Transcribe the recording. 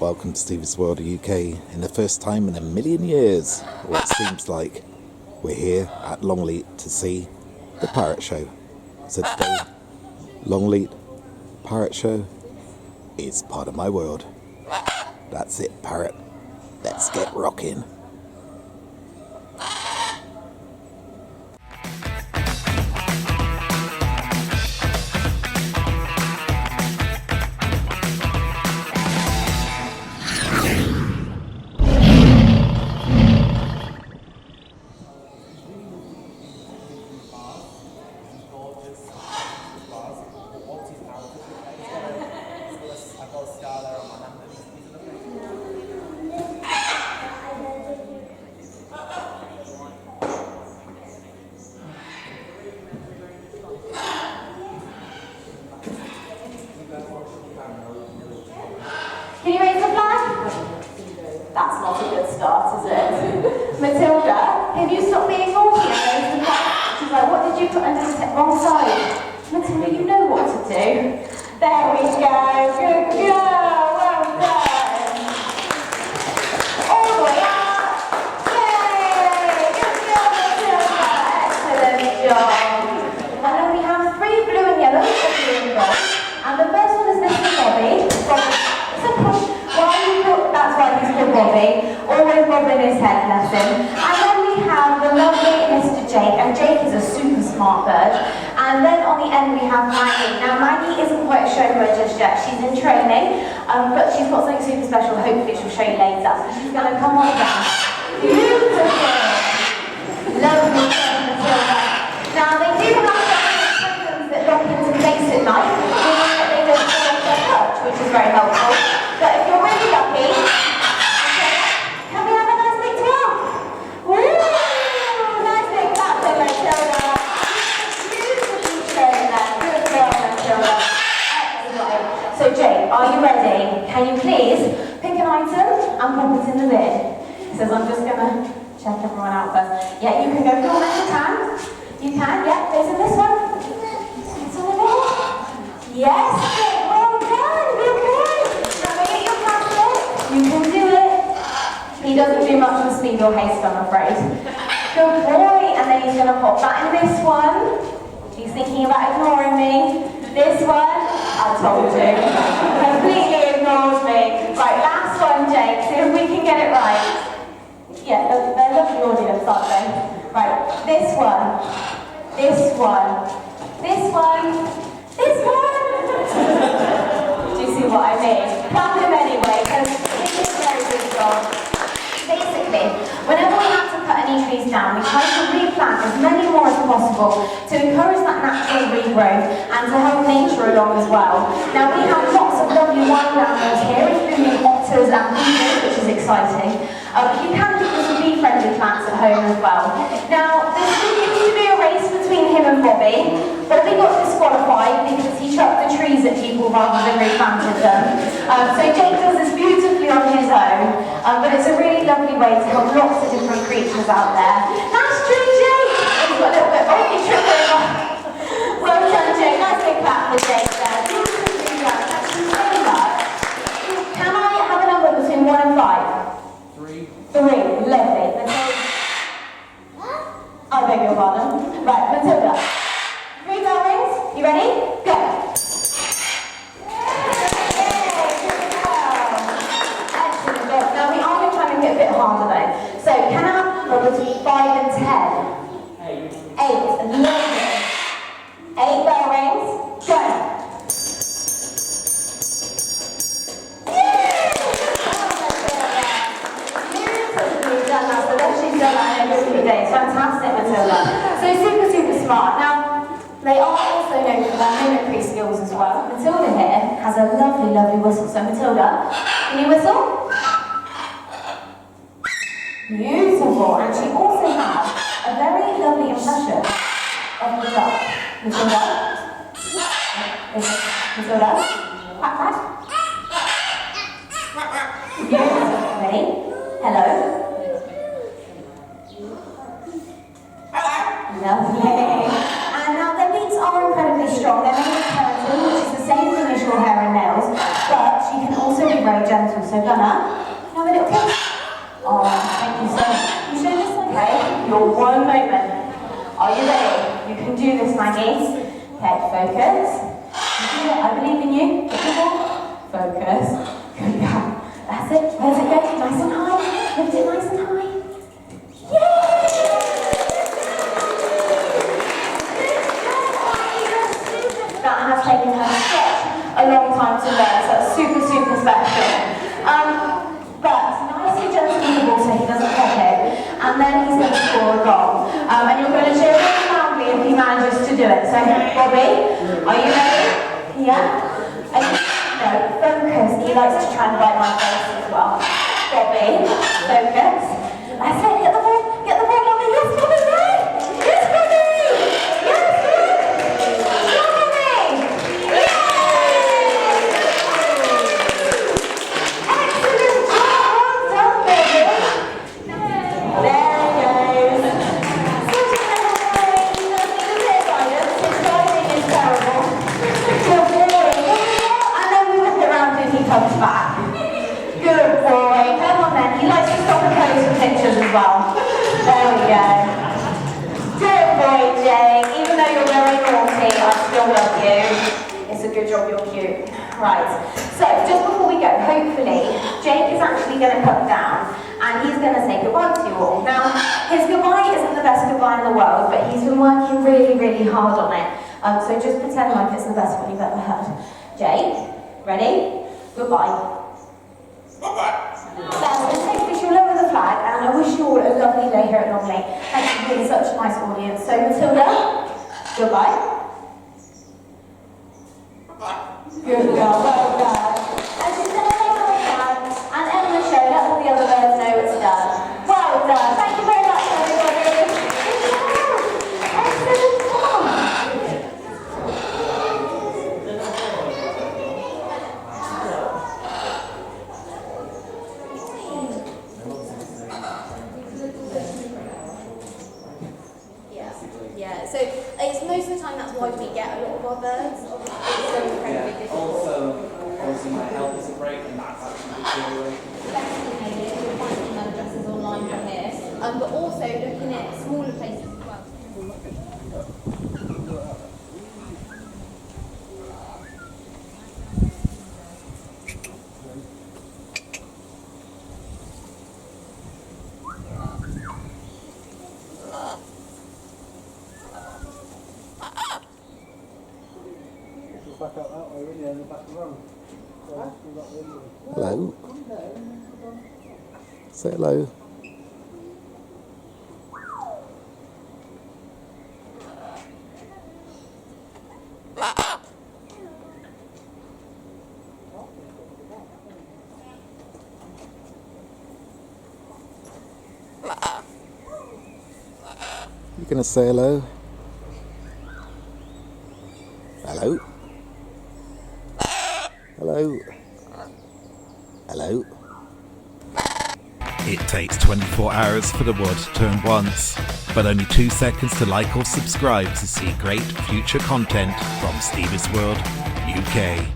Welcome to Stevie's World UK. In the first time in a million years, or it seems like, we're here at Longleat to see the Parrott Show. So today, Longleat Parrott Show is part of my world. That's it, Parrot. Let's get rocking. Can you raise the flag? That's not a good start, is it? Matilda, can you stop being naughty and raise the flag? She's like, what did you put under the wrong side? Matilda, you know what to do. There we go. Good girl. Well done. All the way up. Yay! Good girl, Matilda. Excellent job. And then we have 3 blue and yellow for blue and gold. And the first one is Mr. Bobby. That's why he's called Bobby, always bobbing his head, bless him. And then we have the lovely Mr. Jake, and Jake is a super smart bird. And then on the end we have Maggie. Now Maggie isn't quite a show bird just yet, she's in training, but she's got something super special, hopefully she'll show you later. So she's going to come on down. Beautiful! Lovely Matilda. Now they do have some programs that lock into place at night, meaning that they don't fall off their perch, which is very helpful. But if you're really lucky, can we have a nice big twirl? Woo! Nice big clap for Matilda. Beautifully shown there. Good girl, Matilda. Excellent. So Jake, are you ready? Can you please pick an item and pop it in the lid? He says, I'm just going to check everyone out first. Yeah, you can go for one at a time. You can, yeah. Goes in this one. It's on the lid. Yes, Jake, well done. Good boy. You can do it. He doesn't do much with speed or haste, I'm afraid. Good boy. And then he's going to pop that in this one. He's thinking about ignoring me. This one, I told you. Completely ignores me. Right, last one, Jake. See if we can get it right. Yeah, they're lovely audience, aren't they? Right, this one. This one. This one. This one. Do you see what I mean? Clap him anyway, because he did a very good job. Basically, whenever we have to cut any trees down, we try to replant as many more as possible to encourage that natural regrowth and to help nature along as well. Now, we have lots of lovely wild animals here, including otters and beavers, which is exciting. You can do some bee-friendly plants at home as well. Now, there used to be a race between him and Bobby. Bobby got disqualified because he chucked the trees at people rather than replanted them. So Jake does this beautifully on his own, but it's a really lovely way to help lots of different creatures out there. Nice tree, Jake! He's got a little bit of a trip over. Well done, Jake. Nice big clap for Jake there. Beautifully done. Thank you so much. Can I have a number between 1 and 5? 3. Lovely. Matilda. I beg your pardon. Right, Matilda. 3 bell rings. You ready? Go. Excellent job. Now we are going to try and get a bit harder though. So can I have number between 5 and 10? 8. Lovely. 8 bell rings. Go. Fantastic, Matilda. So super smart. Now, they are also known for their mimicry skills as well. Matilda here has a lovely whistle. So Matilda, can you whistle? Beautiful. And she also has a very lovely impression of the duck. Matilda? Matilda? Quack, quack. Beautiful. Ready? Hello? Lovely. And now their beaks are incredibly strong. They're made of keratin, which is the same thing as your hair and nails, but she can also be very gentle. So gonna have a little kiss. Oh, thank you so much. You show this, okay? Your one moment. Are you ready? You can do this, Maggie. Okay, focus. You do it. I believe in you. Focus. Good girl. That's it. Where's it going? Nice and high. Lift it nice and high. Yay! That has taken her such a long time to learn, so it's super, super special. But nicely gentle with the ball so he doesn't pop it, and then he's going to score a goal. And you're going to cheer really loudly if he manages to do it. So, Bobby, are you ready? Yeah? No, focus. He likes to try and bite my face as well. Bobby, focus. I said, get the ball, Bobby. Yes, Bobby, right? Yes, Bobby! Yes, good! Go, Bobby! Yay! Excellent job! Well done, Bobby. There he goes. Such a little boy. He doesn't need a bit of guidance. His driving is terrible. Good boy. And then we whip it around and he comes back. Good boy. Come on then. He likes to stop and pose for pictures as well. There we go. Good boy, Jake. Even though you're very naughty, I still love you. It's a good job you're cute. Right. So, just before we go, hopefully, Jake is actually going to come down and he's going to say goodbye to you all. Now, his goodbye isn't the best goodbye in the world, but he's been working really, really hard on it. So just pretend like it's the best one you've ever heard. Jake, ready? Goodbye. Wish you love the flag, and I wish you all a lovely day here at Longleat. Thank you for being such a nice audience. So Matilda, goodbye. Good girl, well done. And she's going to take off the flag and end the show. Let all the other birds know it's done. Well done. Thank you very much, everybody. Good job. Excellent job. Yeah, so it's most of the time that's why we get a lot of our birds. It's so incredibly difficult. Also my health isn't great, and that's actually deteriorating. Definitely, you'll find email addresses online from here, but also looking at smaller places as well. Back out that way, really, and back around. Hello. Say hello. You gonna say hello? Hello? Hello? Hello? It takes 24 hours for the world to turn once, but only 2 seconds to like or subscribe to see great future content from Stevie's World UK.